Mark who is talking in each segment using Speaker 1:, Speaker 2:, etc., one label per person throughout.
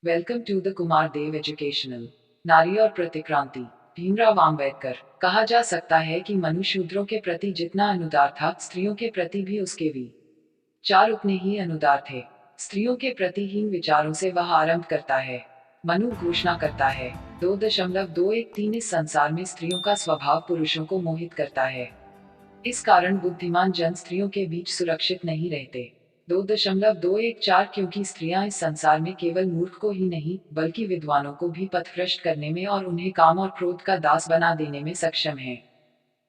Speaker 1: Welcome to the Kumar Dev educational. नारी और प्रतिक्रांति। भीमराव आम्बेडकर। कहा जा सकता है कि मनु शूद्रों के प्रति जितना अनुदार था, स्त्रियों के प्रति भी उसके विचार उतने ही अनुदार थे। स्त्रियों के प्रति हीन विचारों से वह आरंभ करता है। मनु घोषणा करता है 2.213 इस संसार में स्त्रियों का स्वभाव पुरुषों को मोहित करता है। इस कारण बुद्धिमान जन स्त्रियों के बीच सुरक्षित नहीं रहते। 2.214 क्योंकि स्त्रियां इस संसार में केवल मूर्ख को ही नहीं बल्कि विद्वानों को भी पथभ्रष्ट करने में और उन्हें काम और क्रोध का दास बना देने में सक्षम है।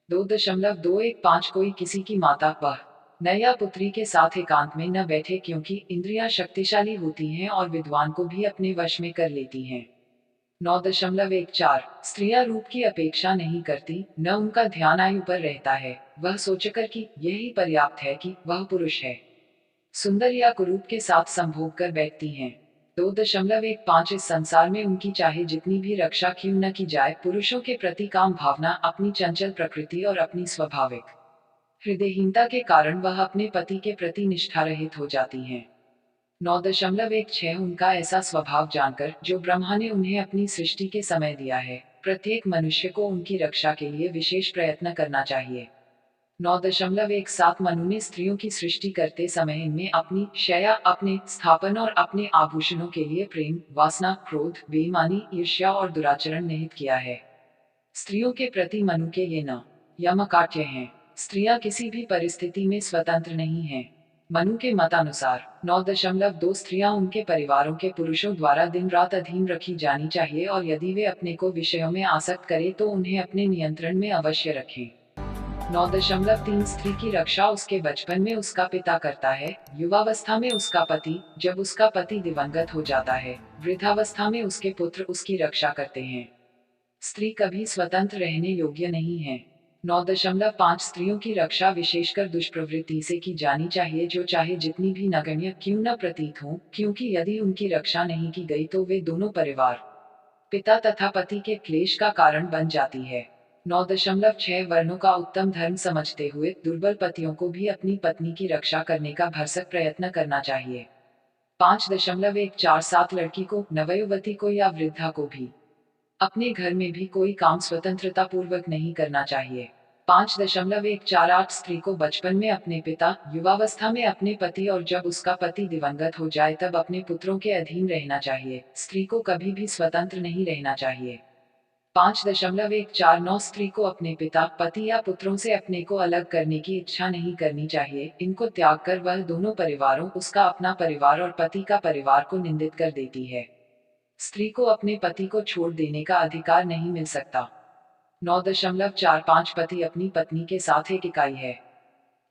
Speaker 1: 2.215 कोई किसी की माता वह न या पुत्री के साथ एकांत में न बैठे क्योंकि इंद्रियां शक्तिशाली होती हैं और विद्वान को भी अपने वश में कर लेती हैं। 9.14 स्त्रियां रूप की अपेक्षा नहीं करती, न उनका ध्यान आयु पर रहता है, वह सोचकर कि यही पर्याप्त है कि वह पुरुष है, सुंदर या कुरूप के साथ संभोग कर बैठती हैं। 2.15 इस संसार में उनकी चाहे जितनी भी रक्षा क्यों न की जाए, पुरुषों के प्रति काम भावना, अपनी चंचल प्रकृति और अपनी स्वाभाविक हृदयहीनता के कारण वह अपने पति के प्रति निष्ठा रहित हो जाती हैं। 9.16 उनका ऐसा स्वभाव जानकर जो ब्रह्मा ने उन्हें अपनी सृष्टि के समय दिया है, प्रत्येक मनुष्य को उनकी रक्षा के लिए विशेष प्रयत्न करना चाहिए। 9.17 मनु ने स्त्रियों की सृष्टि करते समय इनमें अपनी शया, अपने स्थापन और अपने आभूषणों के लिए प्रेम, वासना, क्रोध, बेईमानी, ईर्ष्या और दुराचरण निहित किया है। स्त्रियों के प्रति मनु के ये न यमकाट्य हैं। स्त्रियां किसी भी परिस्थिति में स्वतंत्र नहीं हैं। मनु के मतानुसार 9.2 स्त्रियां उनके परिवारों के पुरुषों द्वारा दिन रात अधीन रखी जानी चाहिए और यदि वे अपने को विषयों में आसक्त करें तो उन्हें अपने नियंत्रण में अवश्य रखें। 9.3 स्त्री की रक्षा उसके बचपन में उसका पिता करता है, युवावस्था में उसका पति, जब उसका पति दिवंगत हो जाता है, वृद्धावस्था में उसके पुत्र उसकी रक्षा करते हैं। स्त्री कभी स्वतंत्र रहने योग्य नहीं है। 9.5 स्त्रियों की रक्षा विशेषकर दुष्प्रवृत्ति से की जानी चाहिए जो चाहे जितनी भी नगण्य क्यों न प्रतीत हो, क्योंकि यदि उनकी रक्षा नहीं की गई तो वे दोनों परिवार, पिता तथा पति के क्लेश का कारण बन जाती है। 9.6 वर्णों का उत्तम धर्म समझते हुए दुर्बल पतियों को भी अपनी पत्नी की रक्षा करने का भरसक प्रयत्न करना चाहिए। 5.147 लड़की को, नवयुवती को या वृद्धा को भी अपने घर में भी कोई काम स्वतंत्रता पूर्वक नहीं करना चाहिए। 5.148 स्त्री को बचपन में अपने पिता, युवावस्था में अपने पति और जब उसका पति दिवंगत हो जाए तब अपने पुत्रों के अधीन रहना चाहिए। स्त्री को कभी भी स्वतंत्र नहीं रहना चाहिए। 5.149 स्त्री को अपने पिता, पति या पुत्रों से अपने को अलग करने की इच्छा नहीं करनी चाहिए। इनको त्याग कर वह दोनों परिवारों, उसका अपना परिवार और पति का परिवार को निंदित कर देती है। स्त्री को अपने पति को छोड़ देने का अधिकार नहीं मिल सकता। 9.45 पति अपनी पत्नी के साथ एक इकाई है।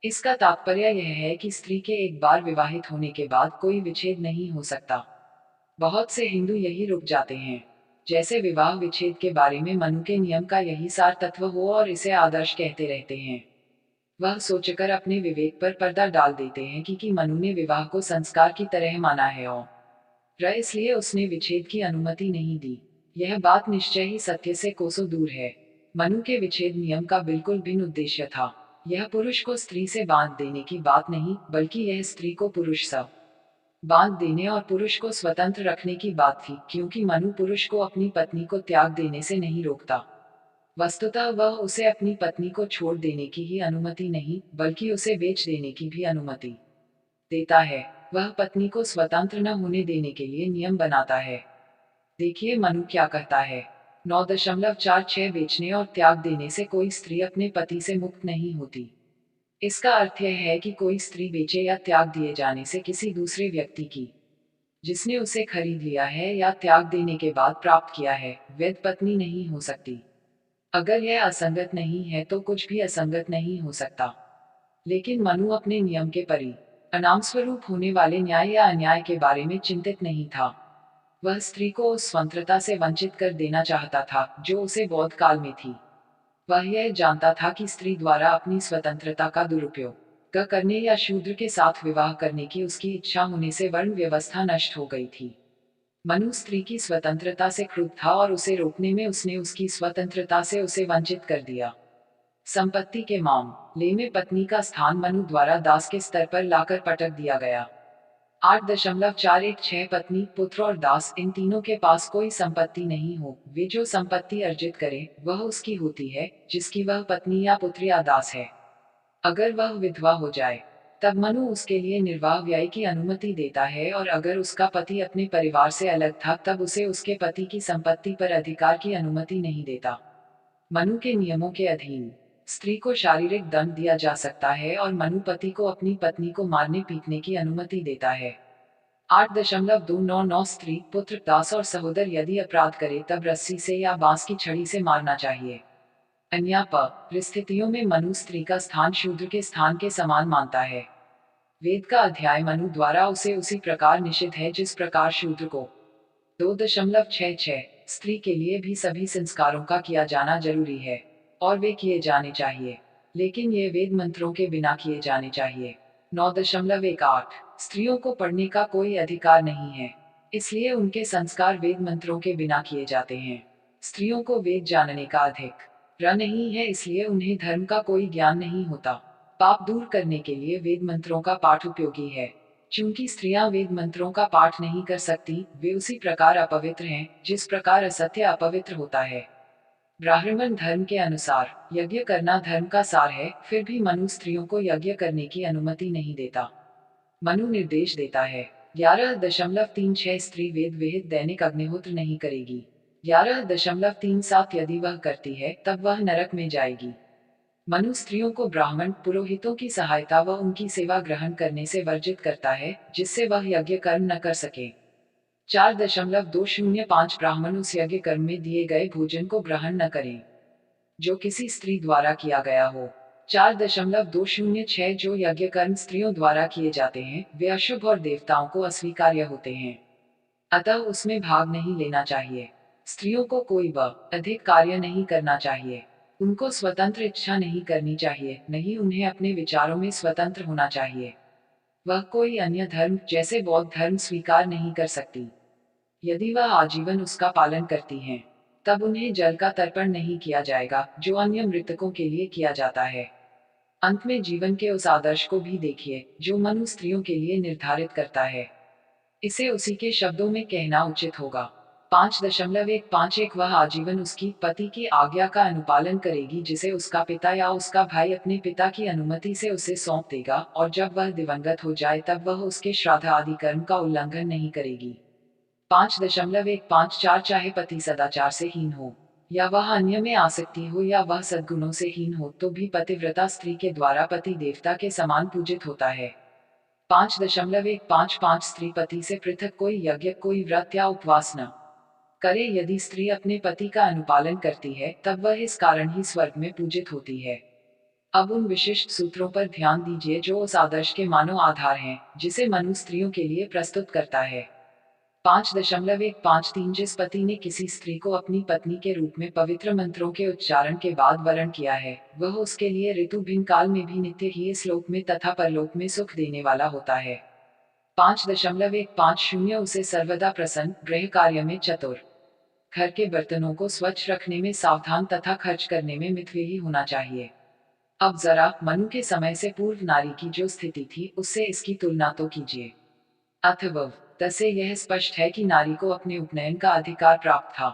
Speaker 1: इसका तात्पर्य यह है कि स्त्री के एक बार विवाहित होने के बाद कोई विच्छेद नहीं हो सकता। बहुत से हिंदू यही रुक जाते हैं, जैसे विवाह विच्छेद के बारे में मनु के नियम का यही सार तत्व हो और इसे आदर्श कहते रहते हैं। वह सोचकर अपने विवेक पर पर्दा डाल देते हैं कि मनु ने विवाह को संस्कार की तरह माना है और इसलिए उसने विच्छेद की अनुमति नहीं दी। यह बात निश्चय ही सत्य से कोसों दूर है। मनु के विच्छेद नियम का बिल्कुल भिन्न उद्देश्य था। यह पुरुष को स्त्री से बांध देने की बात नहीं, बल्कि यह स्त्री को पुरुष से बांध देने और पुरुष को स्वतंत्र रखने की बात थी, क्योंकि मनु पुरुष को अपनी पत्नी को त्याग देने से नहीं रोकता। वस्तुतः वह उसे अपनी पत्नी को छोड़ देने की ही अनुमति नहीं, बल्कि उसे बेच देने की भी अनुमति देता है। वह पत्नी को स्वतंत्र न होने देने के लिए नियम बनाता है। देखिए मनु क्या कहता है। 9.46 बेचने और त्याग देने से कोई स्त्री अपने पति से मुक्त नहीं होती। इसका अर्थ यह है कि कोई स्त्री बेचे या त्याग दिए जाने से किसी दूसरे व्यक्ति की, जिसने उसे खरीद लिया है या त्याग देने के बाद प्राप्त किया है, वैध पत्नी नहीं हो सकती। अगर यह असंगत नहीं है तो कुछ भी असंगत नहीं हो सकता। लेकिन मनु अपने नियम के परिणाम स्वरूप होने वाले न्याय या अन्याय के बारे में चिंतित नहीं था। वह स्त्री को उस स्वतंत्रता से वंचित कर देना चाहता था जो उसे बौद्ध काल में थी। वह यह जानता था कि स्त्री द्वारा अपनी स्वतंत्रता का दुरुपयोग करने या शूद्र के साथ विवाह करने की उसकी इच्छा होने से वर्ण व्यवस्था नष्ट हो गई थी। मनु स्त्री की स्वतंत्रता से क्रुद्ध था और उसे रोकने में उसने उसकी स्वतंत्रता से उसे वंचित कर दिया। संपत्ति के मामले में पत्नी का स्थान मनु द्वारा दास के स्तर पर लाकर पटक दिया गया। 8.416 पत्नी, पुत्र और दास, इन तीनों के पास कोई संपत्ति नहीं हो, वे जो संपत्ति अर्जित करें वह उसकी होती है जिसकी वह पत्नी या पुत्र या दास है। अगर वह विधवा हो जाए तब मनु उसके लिए निर्वाह व्यय की अनुमति देता है, और अगर उसका पति अपने परिवार से अलग था तब उसे उसके पति की संपत्ति पर अधिकार की अनुमति नहीं देता। मनु के नियमों के अधीन स्त्री को शारीरिक दंड दिया जा सकता है और मनु पति को अपनी पत्नी को मारने पीटने की अनुमति देता है। 8.299 स्त्री, पुत्र, दास और सहोदर यदि अपराध करे तब रस्सी से या बांस की छड़ी से मारना चाहिए। अन्य परिस्थितियों में मनु स्त्री का स्थान शूद्र के स्थान के समान मानता है। वेद का अध्याय मनु द्वारा उसे उसी प्रकार निषिद्ध है जिस प्रकार शूद्र को। 2.66 स्त्री के लिए भी सभी संस्कारों का किया जाना जरूरी है और वे किए जाने चाहिए, लेकिन ये वेद मंत्रों के बिना किए जाने चाहिए। 9.18 स्त्रियों को पढ़ने का कोई अधिकार नहीं है, इसलिए उनके संस्कार वेद मंत्रों के बिना किए जाते हैं। स्त्रियों को वेद जानने का अधिकार नहीं है, इसलिए उन्हें धर्म का कोई ज्ञान नहीं होता। पाप दूर करने के लिए वेद मंत्रों का पाठ उपयोगी है। चूंकि स्त्रियां वेद मंत्रों का पाठ नहीं कर सकती, वे उसी प्रकार अपवित्र हैं जिस प्रकार असत्य अपवित्र होता है। ब्राह्मण धर्म के अनुसार यज्ञ करना धर्म का सार है, फिर भी मनु स्त्रियों को यज्ञ करने की अनुमति नहीं देता। मनु निर्देश देता है 11.36 स्त्री वेद विहित दैनिक अग्निहोत्र नहीं करेगी। 11.37 यदि वह करती है तब वह नरक में जाएगी। मनु स्त्रियों को ब्राह्मण पुरोहितों की सहायता व उनकी सेवा ग्रहण करने से वर्जित करता है, जिससे वह यज्ञ कर्म न कर सके। 4.205 ब्राह्मण उस यज्ञ कर्म में दिए गए भोजन को ग्रहण न करें जो किसी स्त्री द्वारा किया गया हो। 4.206 जो यज्ञ कर्म स्त्रियों द्वारा किए जाते हैं वे अशुभ और देवताओं को अस्वीकार्य होते हैं, अतः उसमें भाग नहीं लेना चाहिए। स्त्रियों को कोई अधिक कार्य नहीं करना चाहिए, उनको स्वतंत्र इच्छा नहीं करनी चाहिए, नहीं उन्हें अपने विचारों में स्वतंत्र होना चाहिए। वह कोई अन्य धर्म जैसे बौद्ध धर्म स्वीकार नहीं कर सकती। यदि वह आजीवन उसका पालन करती हैं, तब उन्हें जल का तर्पण नहीं किया जाएगा जो अन्य मृतकों के लिए किया जाता है। अंत में जीवन के उस आदर्श को भी देखिए जो मनु स्त्रियों के लिए निर्धारित करता है। इसे उसी के शब्दों में कहना उचित होगा। 5.151 वह आजीवन उसकी पति की आज्ञा का अनुपालन करेगी जिसे उसका पिता या उसका भाई अपने पिता की अनुमति से उसे सौंप देगा, और जब वह दिवंगत हो जाए तब वह उसके श्राद्ध आदि कर्म का उल्लंघन नहीं करेगी। 5.154 चाहे पति सदाचार से हीन हो या वह अन्य में आसक्ति हो या वह सद्गुणों से हीन हो, तो भी पतिव्रता स्त्री के द्वारा पति देवता के समान पूजित होता है। 5.155 स्त्री पति से पृथक कोई यज्ञ, कोई व्रत या उपवास न करे। यदि स्त्री अपने पति का अनुपालन करती है तब वह इस कारण ही स्वर्ग में पूजित होती है। अब उन विशिष्ट सूत्रों पर ध्यान दीजिए जो उस आदर्श के मानो आधार हैं जिसे मनु स्त्रियों के लिए प्रस्तुत करता है। 5.153 जिस पति ने किसी स्त्री को अपनी पत्नी के रूप में पवित्र मंत्रों के उच्चारण के बाद वरण किया है, वह उसके लिए ऋतु भिन्न काल में भी नित्य ही इस लोक में तथा परलोक में सुख देने वाला होता है। 5.150 उसे सर्वदा प्रसन्न, गृह कार्य में चतुर, घर के बर्तनों को स्वच्छ रखने में सावधान तथा खर्च करने में मितव्ययी होना चाहिए। अब जरा मनु के समय से पूर्व नारी की जो स्थिति थी उससे इसकी तुलना तो कीजिए। अथवा तसे यह स्पष्ट है कि नारी को अपने उपनयन का अधिकार प्राप्त था।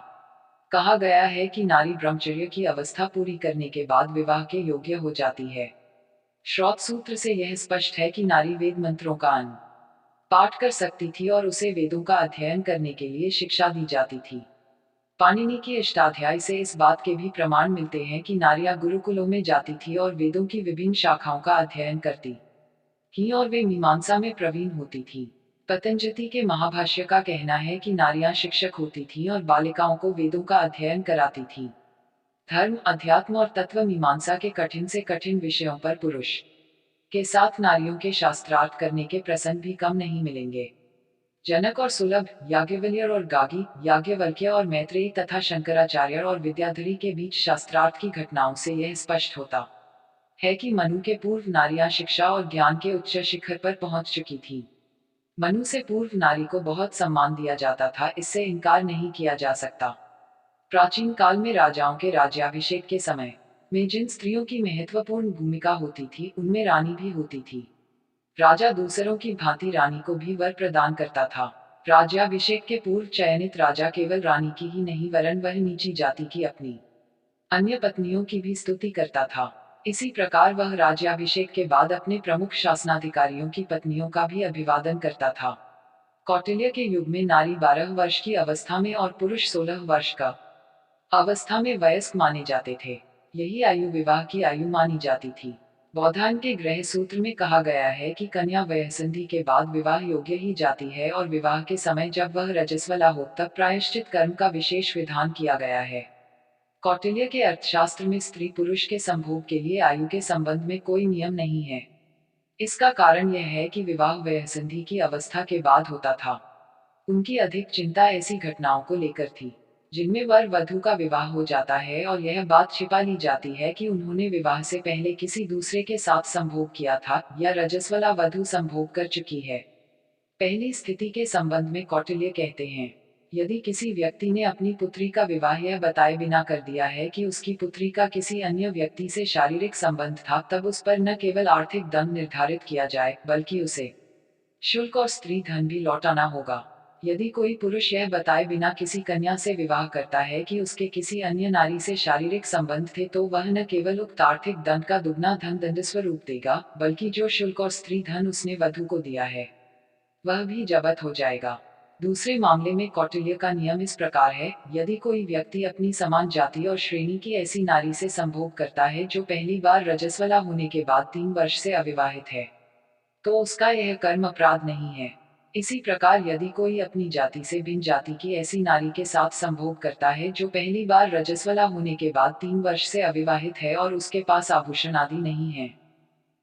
Speaker 1: कहा गया है कि नारी ब्रह्मचर्य की अवस्था पूरी करने के बाद विवाह के योग्य हो जाती है। श्रौत सूत्र से यह स्पष्ट है कि नारी वेद मंत्रों का पाठ कर सकती थी और उसे वेदों का अध्ययन करने के लिए शिक्षा दी जाती थी। पाणिनि की अष्टाध्यायी से इस बात के भी प्रमाण मिलते हैं कि नारियां गुरुकुलों में जाती थी और वेदों की विभिन्न शाखाओं का अध्ययन करती थी और वे मीमांसा में प्रवीण होती थी। पतंजलि के महाभाष्य का कहना है कि नारियां शिक्षक होती थीं और बालिकाओं को वेदों का अध्ययन कराती थीं। धर्म, अध्यात्म और तत्व मीमांसा के कठिन से कठिन विषयों पर पुरुष के साथ नारियों के शास्त्रार्थ करने के प्रसंग भी कम नहीं मिलेंगे। जनक और सुलभ, याज्ञवल्क्य और गागी, याज्ञवल्क्य और मैत्रेयी तथा शंकराचार्य और विद्याधरी के बीच शास्त्रार्थ की घटनाओं से यह स्पष्ट होता है कि मनु के पूर्व नारियां शिक्षा और ज्ञान के उच्च शिखर पर पहुंच चुकी थीं। मनु से पूर्व नारी को बहुत सम्मान दिया जाता था, इससे इनकार नहीं किया जा सकता। प्राचीन काल में राजाओं के राज्याभिषेक के समय में जिन स्त्रियों की महत्वपूर्ण भूमिका होती थी उनमें रानी भी होती थी। राजा दूसरों की भांति रानी को भी वर प्रदान करता था। राज्याभिषेक के पूर्व चयनित राजा केवल रानी की ही नहीं वरन वह नीची जाति की अपनी अन्य पत्नियों की भी स्तुति करता था। इसी प्रकार वह राज्याभिषेक के बाद अपने प्रमुख शासनाधिकारियों की पत्नियों का भी अभिवादन करता था। कौटिल्य के युग में नारी 12 वर्ष की अवस्था में और पुरुष 16 वर्ष का अवस्था में वयस्क माने जाते थे। यही आयु विवाह की आयु मानी जाती थी। बौद्धायन के गृह सूत्र में कहा गया है कि कन्या वयःसंधि के बाद विवाह योग्य ही जाती है और विवाह के समय जब वह रजस्वला हो तब प्रायश्चित कर्म का विशेष विधान किया गया है। कौटिल्य के अर्थशास्त्र में स्त्री पुरुष के संभोग के लिए आयु के संबंध में कोई नियम नहीं है। इसका कारण यह है कि विवाह वयःसंधि की अवस्था के बाद होता था। उनकी अधिक चिंता ऐसी घटनाओं को लेकर थी जिनमें वर वधू का विवाह हो जाता है और यह बात छिपा ली जाती है कि उन्होंने विवाह से पहले किसी दूसरे के साथ संभोग किया था या रजस्वला वधू संभोग कर चुकी है। पहली स्थिति के संबंध में कौटिल्य कहते हैं, यदि किसी व्यक्ति ने अपनी पुत्री का विवाह यह बताए बिना कर दिया है कि उसकी पुत्री का किसी अन्य व्यक्ति से शारीरिक संबंध था, तब उस पर न केवल आर्थिक दंड निर्धारित किया जाए बल्कि उसे शुल्क और स्त्री धन भी लौटाना होगा। यदि कोई पुरुष यह बताए बिना किसी कन्या से विवाह करता है कि उसके किसी अन्य नारी से शारीरिक संबंध थे, तो वह न केवल उक्त आर्थिक दंड का दुगना धन दंड स्वरूप देगा, बल्कि जो शुल्क और स्त्री धन उसने वधू को दिया है वह भी जब्त हो जाएगा। दूसरे मामले में कौटिल्य का नियम इस प्रकार है, यदि कोई व्यक्ति अपनी समान जाति और श्रेणी की ऐसी नारी से संभोग करता है जो पहली बार रजस्वला होने के बाद 3 वर्ष से अविवाहित है, तो उसका यह कर्म अपराध नहीं है। इसी प्रकार यदि कोई अपनी जाति से भिन्न जाति की ऐसी नारी के साथ संभोग करता है जो पहली बार रजस्वला होने के बाद 3 वर्ष से अविवाहित है और उसके पास आभूषण आदि नहीं है,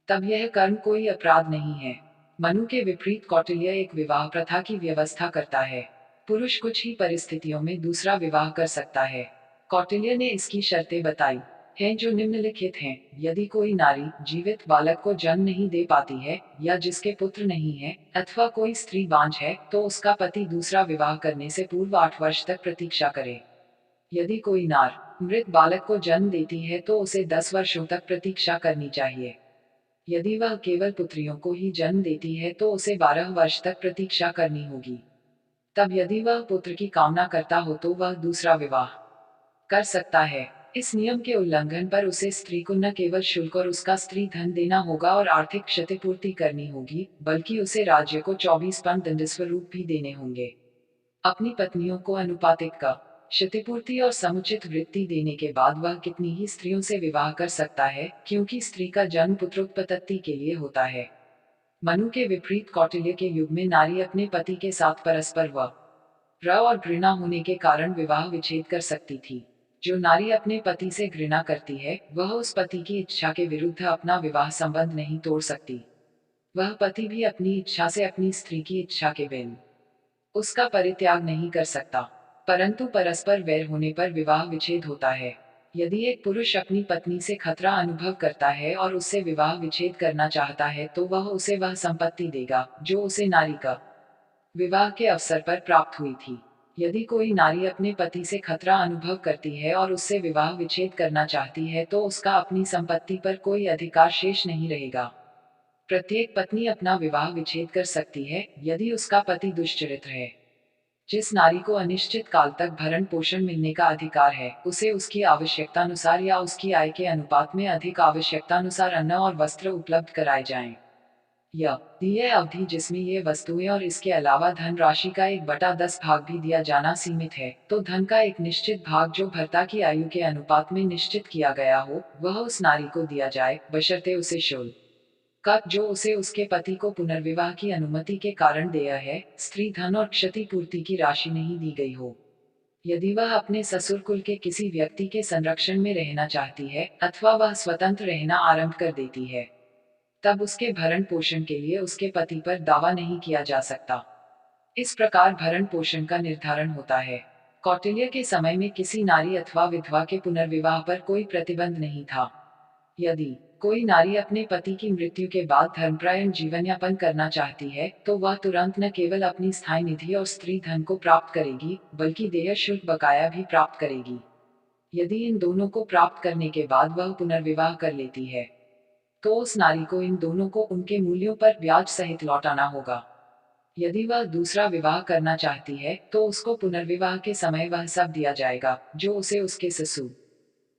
Speaker 1: तब यह कर्म कोई अपराध नहीं है। मनु के विपरीत कौटिल्य एक विवाह प्रथा की व्यवस्था करता है। पुरुष कुछ ही परिस्थितियों में दूसरा विवाह कर सकता है। कौटिल्य ने इसकी शर्तें बताई हैं जो निम्नलिखित हैं। यदि कोई नारी जीवित बालक को जन्म नहीं दे पाती है या जिसके पुत्र नहीं है अथवा कोई स्त्री बांझ है, तो उसका पति दूसरा विवाह करने से पूर्व 8 वर्ष तक प्रतीक्षा करे। यदि कोई नार मृत बालक को जन्म देती है तो उसे 10 वर्षों तक प्रतीक्षा करनी चाहिए। यदि वह केवल पुत्रियों को ही जन्म देती है तो उसे 12 वर्ष तक प्रतीक्षा करनी होगी। तब यदि वह पुत्र की कामना करता हो तो वह दूसरा विवाह कर सकता है। इस नियम के उल्लंघन पर उसे स्त्री को न केवल शुल्क और उसका स्त्री धन देना होगा और आर्थिक क्षतिपूर्ति करनी होगी, बल्कि उसे राज्य को 24 पन दंड स्वरूप भी देने होंगे। अपनी पत्नियों को अनुपातिक का क्षतिपूर्ति और समुचित वृत्ति देने के बाद वह कितनी ही स्त्रियों से विवाह कर सकता है, क्योंकि स्त्री का जन्म पुत्रोत्पत्ति के लिए होता है। मनु के विपरीत कौटिल्य के युग में नारी अपने पति के साथ परस्पर र और घृणा होने के कारण विवाह विच्छेद कर सकती थी। जो नारी अपने पति से घृणा करती है वह उस पति की इच्छा के विरुद्ध अपना विवाह संबंध नहीं तोड़ सकती। वह पति भी अपनी इच्छा से अपनी स्त्री की इच्छा के बिन उसका परित्याग नहीं कर सकता, परंतु परस्पर वैर होने पर विवाह विच्छेद होता है। यदि एक पुरुष अपनी पत्नी से खतरा अनुभव करता है और उससे विवाह विच्छेद करना चाहता है तो वह उसे वह संपत्ति देगा जो उसे नारी का विवाह के अवसर पर प्राप्त हुई थी। यदि कोई नारी अपने पति से खतरा अनुभव करती है और उससे विवाह विच्छेद करना चाहती है तो उसका अपनी संपत्ति पर कोई अधिकार शेष नहीं रहेगा। प्रत्येक पत्नी अपना विवाह विच्छेद कर सकती है यदि उसका पति दुष्चरित्र है। जिस नारी को अनिश्चित काल तक भरण पोषण मिलने का अधिकार है, उसे उसकी आवश्यकतानुसार या उसकी आय के अनुपात में अधिक आवश्यकतानुसार अन्न और वस्त्र उपलब्ध कराए जाएं। यह अवधि जिसमें ये वस्तुएं और इसके अलावा धन राशि का 1/10 भाग भी दिया जाना सीमित है, तो धन का एक निश्चित भाग जो भर्ता की आयु के अनुपात में निश्चित किया गया हो वह उस नारी को दिया जाए, बशर्ते उसे शुल्क का जो उसे उसके पति को पुनर्विवाह की अनुमति के कारण देय है, स्त्री धन और क्षतिपूर्ति की राशि नहीं दी गई हो। यदि वह अपने ससुर कुल के किसी व्यक्ति के संरक्षण में रहना चाहती है अथवा वह स्वतंत्र रहना आरंभ कर देती है, तब उसके भरण पोषण के लिए उसके पति पर दावा नहीं किया जा सकता। इस प्रकार भरण पोषण का निर्धारण होता है। कौटिल्य के समय में किसी नारी अथवा विधवा के पुनर्विवाह पर कोई प्रतिबंध नहीं था। यदि कोई नारी अपने पति की मृत्यु के बाद धर्मपरायण जीवन यापन करना चाहती है तो वह तुरंत न केवल अपनी स्थायी निधि और स्त्री धन को प्राप्त करेगी बल्कि देय शुल्क बकाया भी प्राप्त करेगी। यदि इन दोनों को प्राप्त करने के बाद वह पुनर्विवाह कर लेती है तो उस नारी को इन दोनों को उनके मूल्यों पर ब्याज सहित लौटाना होगा। यदि वह दूसरा विवाह करना चाहती है तो उसको पुनर्विवाह के समय वह सब दिया जाएगा जो उसे उसके ससुर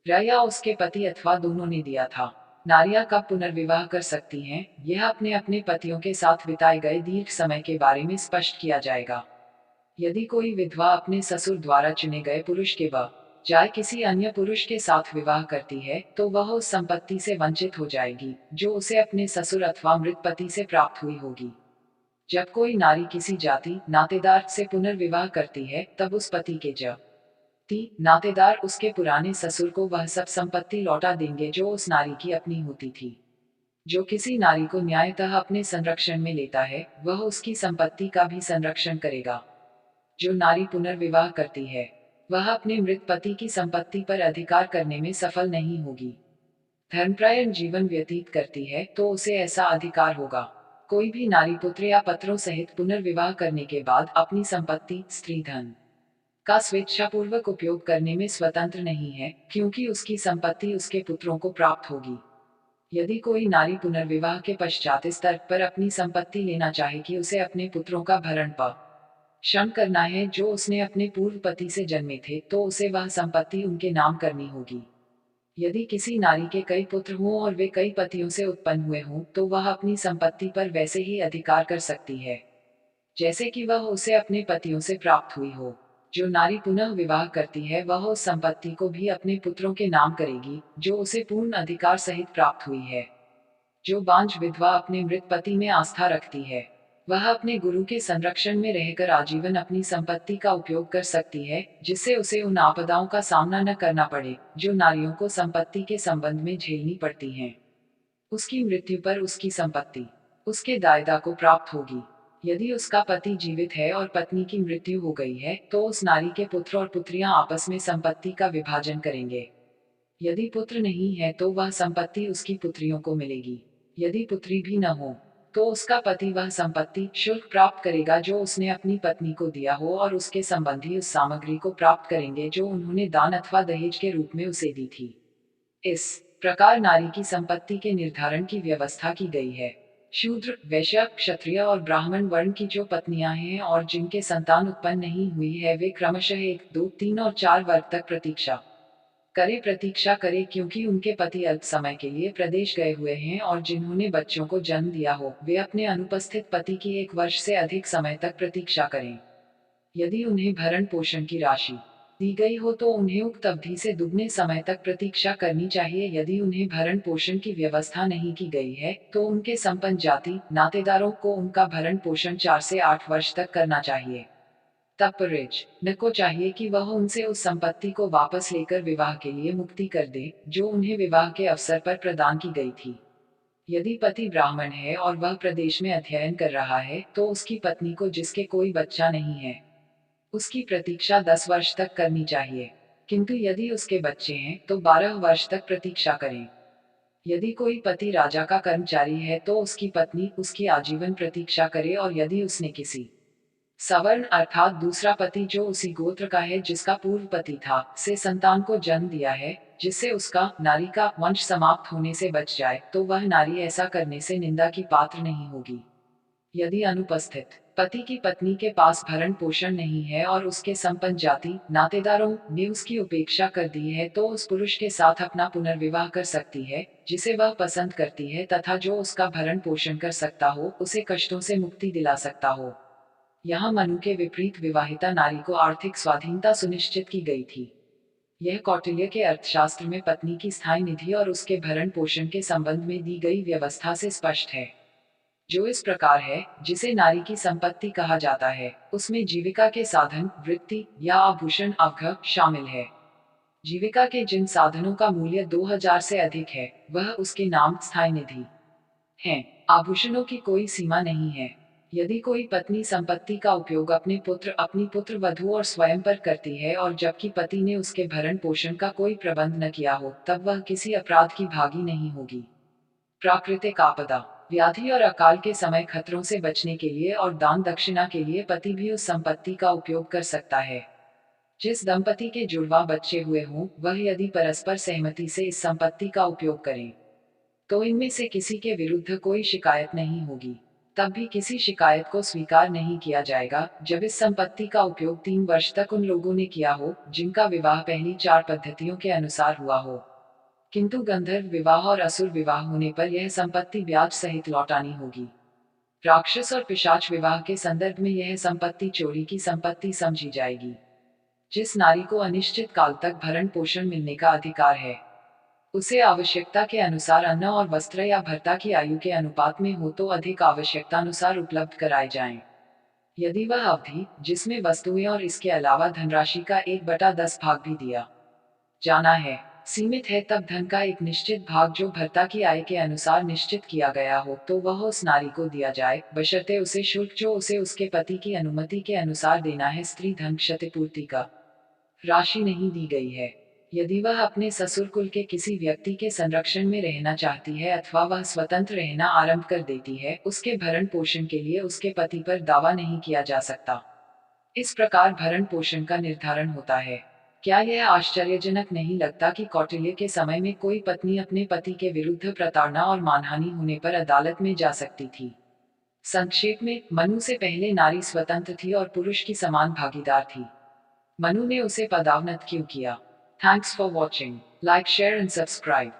Speaker 1: या उसके पति अथवा दोनों ने दिया था। नारियां कब पुनर्विवाह कर सकती हैं, यह अपने अपने पतियों के साथ बिताए गए दीर्घ समय के बारे में स्पष्ट किया जाएगा। यदि कोई विधवा अपने ससुर द्वारा चुने गए पुरुष के बजाय किसी अन्य पुरुष के साथ विवाह करती है तो वह उस संपत्ति से वंचित हो जाएगी जो उसे अपने ससुर अथवा मृत पति से प्राप्त हुई होगी। जब कोई नारी किसी जाति नातेदार से पुनर्विवाह करती है तब उस पति के जाति नातेदार उसके पुराने ससुर को वह सब संपत्ति लौटा देंगे जो उस नारी की अपनी होती थी। जो किसी नारी को न्यायतः अपने संरक्षण में लेता है वह उसकी संपत्ति का भी संरक्षण करेगा। जो नारी पुनर्विवाह करती है वह अपने मृत पति की संपत्ति पर अधिकार करने में सफल नहीं होगी। धर्मपरायण जीवन व्यतीत करती है तो उसे ऐसा अधिकार होगा। कोई भी नारी पुत्र या पत्रों सहित पुनर्विवाह करने के बाद अपनी संपत्ति स्त्री धन का स्वेच्छापूर्वक उपयोग करने में स्वतंत्र नहीं है क्योंकि उसकी संपत्ति उसके पुत्रों को प्राप्त होगी। यदि कोई नारी पुनर्विवाह के पश्चात इस तर्क पर अपनी संपत्ति लेना चाहे कि उसे अपने पुत्रों का भरण पोषण करना है जो उसने अपने पूर्व पति से जन्मे थे तो उसे वह संपत्ति उनके नाम करनी होगी। यदि किसी नारी के कई पुत्र हों और वे कई पतियों से उत्पन्न हुए हों तो वह अपनी संपत्ति पर वैसे ही अधिकार कर सकती है जैसे कि वह उसे अपने पतियों से प्राप्त हुई हो। जो नारी पुनः विवाह करती है वह उस संपत्ति को भी अपने पुत्रों के नाम करेगी जो उसे पूर्ण अधिकार सहित प्राप्त हुई है। जो बांझ विधवा अपने मृत पति में आस्था रखती है वह अपने गुरु के संरक्षण में रहकर आजीवन अपनी संपत्ति का उपयोग कर सकती है जिससे उसे उन आपदाओं का सामना न करना पड़े जो नारियों को संपत्ति के संबंध में झेलनी पड़ती हैं। उसकी मृत्यु पर उसकी संपत्ति उसके दायदा को प्राप्त होगी। यदि उसका पति जीवित है और पत्नी की मृत्यु हो गई है तो उस नारी के पुत्र और पुत्रियां आपस में संपत्ति का विभाजन करेंगे। यदि पुत्र नहीं है तो वह संपत्ति उसकी पुत्रियों को मिलेगी। यदि पुत्री भी न हो तो उसका पति वह संपत्ति शुल्क प्राप्त करेगा जो उसने अपनी पत्नी को दिया हो और उसके संबंधी उस सामग्री को प्राप्त करेंगे जो उन्होंने दान अथवा दहेज के रूप में उसे दी थी। इस प्रकार नारी की संपत्ति के निर्धारण की व्यवस्था की गई है। शूद्र वैश्य क्षत्रिय और ब्राह्मण वर्ण की जो पत्नियां हैं और जिनके संतान उत्पन्न नहीं हुई है वे क्रमशः 1, 2, 3 और 4 वर्ग तक प्रतीक्षा करे क्योंकि उनके पति अल्प समय के लिए प्रदेश गए हुए हैं और जिन्होंने बच्चों को जन्म दिया हो वे अपने अनुपस्थित पति की 1 वर्ष से अधिक समय तक प्रतीक्षा करें। यदि उन्हें भरण पोषण की राशि दी गई हो तो उन्हें उक्त अवधि से दुगने समय तक प्रतीक्षा करनी चाहिए। यदि उन्हें भरण पोषण की व्यवस्था नहीं की गई है तो उनके संपन्न जाति नातेदारों को उनका भरण पोषण 4 से 8 वर्ष तक करना चाहिए। तब परिजन को चाहिए कि वह उनसे उस संपत्ति को वापस लेकर विवाह के लिए मुक्ति कर दे जो उन्हें विवाह के अवसर पर प्रदान की गई थी। यदि पति ब्राह्मण है और वह प्रदेश में अध्ययन कर रहा है तो उसकी पत्नी को जिसके कोई बच्चा नहीं है उसकी प्रतीक्षा 10 वर्ष तक करनी चाहिए, किंतु यदि उसके बच्चे हैं तो 12 वर्ष तक प्रतीक्षा करें। यदि कोई पति राजा का कर्मचारी है तो उसकी पत्नी उसकी आजीवन प्रतीक्षा करे और यदि उसने किसी सवर्ण अर्थात दूसरा पति जो उसी गोत्र का है जिसका पूर्व पति था से संतान को जन्म दिया है जिससे उसका नारी का वंश समाप्त होने से बच जाए तो वह नारी ऐसा करने से निंदा की पात्र नहीं होगी। यदि अनुपस्थित पति की पत्नी के पास भरण पोषण नहीं है और उसके संपन्न जाति नातेदारों ने उसकी उपेक्षा कर दी है तो उस पुरुष के साथ अपना पुनर्विवाह कर सकती है जिसे वह पसंद करती है तथा जो उसका भरण पोषण कर सकता हो उसे कष्टों से मुक्ति दिला सकता हो। यहाँ मनु के विपरीत विवाहिता नारी को आर्थिक स्वाधीनता सुनिश्चित की गई थी। यह कौटिल्य के अर्थशास्त्र में पत्नी की स्थायी निधि और उसके भरण पोषण के संबंध में दी गई व्यवस्था से स्पष्ट है, जो इस प्रकार है जिसे नारी की संपत्ति कहा जाता है। उसमें जीविका के साधन वृत्ति या आभूषण अवघ शामिल है। जीविका के जिन साधनों का मूल्य 2000 से अधिक है वह उसके नाम स्थायी निधि है। आभूषणों की कोई सीमा नहीं है। यदि कोई पत्नी संपत्ति का उपयोग अपने पुत्र अपनी पुत्र वधू और स्वयं पर करती है और जबकि पति ने उसके भरण पोषण का कोई प्रबंध न किया हो तब वह किसी अपराध की भागी नहीं होगी। प्राकृतिक आपदा व्याधि और अकाल के समय खतरों से बचने के लिए और दान दक्षिणा के लिए पति भी उस संपत्ति का उपयोग कर सकता है। जिस दंपति के जुड़वा बच्चे हुए हों वह यदि परस्पर सहमति से इस संपत्ति का उपयोग करें तो इनमें से किसी के विरुद्ध कोई शिकायत नहीं होगी। तब भी किसी शिकायत को स्वीकार नहीं किया जाएगा जब इस संपत्ति का उपयोग 3 वर्ष तक उन लोगों ने किया हो जिनका विवाह पहली 4 पद्धतियों के अनुसार हुआ हो। किंतु गंधर्व विवाह और असुर विवाह होने पर यह संपत्ति ब्याज सहित लौटानी होगी। राक्षस और पिशाच विवाह के संदर्भ में यह संपत्ति चोरी की संपत्ति समझी जाएगी। जिस नारी को अनिश्चित काल तक भरण पोषण मिलने का अधिकार है, उसे आवश्यकता के अनुसार अन्न और वस्त्र या भर्ता की आयु के अनुपात में हो तो अधिक आवश्यकतानुसार उपलब्ध कराए जाएं। यदि वह अवधि जिसमें वस्तुएं और इसके अलावा धनराशि का 1/10 भाग भी दिया जाना है सीमित है, तब धन का एक निश्चित भाग जो भर्ता की आय के अनुसार निश्चित किया गया हो तो वह उस नारी को दिया जाए, बशर्ते उसे शुल्क जो उसे उसके पति की अनुमति के अनुसार देना है स्त्री धन क्षतिपूर्ति का राशि नहीं दी गई है। यदि वह अपने ससुर कुल के किसी व्यक्ति के संरक्षण में रहना चाहती है अथवा वह स्वतंत्र रहना आरंभ कर देती है, उसके भरण पोषण के लिए उसके पति पर दावा नहीं किया जा सकता। इस प्रकार भरण पोषण का निर्धारण होता है। क्या यह आश्चर्यजनक नहीं लगता कि कौटिल्य के समय में कोई पत्नी अपने पति के विरुद्ध प्रताड़ना और मानहानि होने पर अदालत में जा सकती थी। संक्षेप में, मनु से पहले नारी स्वतंत्र थी और पुरुष की समान भागीदार थी। मनु ने उसे पदावनत क्यों किया? Thanks for watching. Like, share and subscribe.